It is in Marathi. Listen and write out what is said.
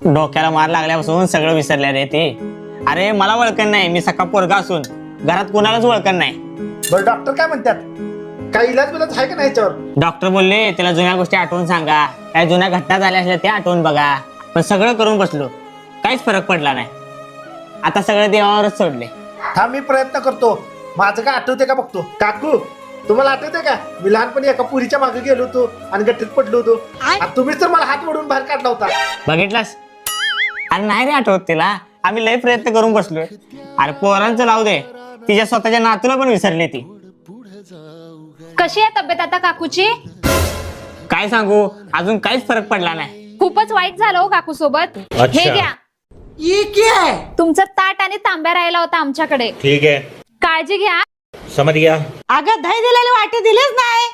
डोक्याला मार लागल्यापासून सगळं विसरल्या रे ते. अरे मला ओळखण नाही, मी सका पोरगा असून घरात कोणालाच ओळखण नाही. बरं डॉक्टर काय म्हणतात, काही इलाज बिलाज आहे का नाही याच्यावर? डॉक्टर बोलले त्याला जुन्या गोष्टी आठवून सांगा, काय जुन्या घटना झाल्या असल्या त्या आठवून बघा. पण सगळं करून बसलो, काहीच फरक पडला नाही. आता सगळं देवावरच सोडले. हा मी प्रयत्न करतो, माझं काय आठवते का बघतो. काकू तुम्हाला आठवते का, मी लहानपणी एका पुरीच्या मागे गेलो होतो आणि गट्टीत पडलो होतो. आणि तुम्हीच तर मला हात ओढून बाहेर काढला होता. बघितलास? अरे नाही रे आठवत तिला, आम्ही लय प्रयत्न करून बसलोय. अरे पोरांचं लावू दे, तिच्या स्वतःच्या नातूला पण विसरली ती. कशी आहे तब्येत आता काकूची? काय सांगू, अजून काहीच फरक पडला नाही. खूपच वाईट झालं हो काकू सोबत. अच्छा. हे घ्या, तुमचं ताट आणि तांब्या राहिला होता आमच्याकडे. ठीक है, काळजी घ्या. समझ गया. अगं दही दिलेले वाटे दिलेच नाही.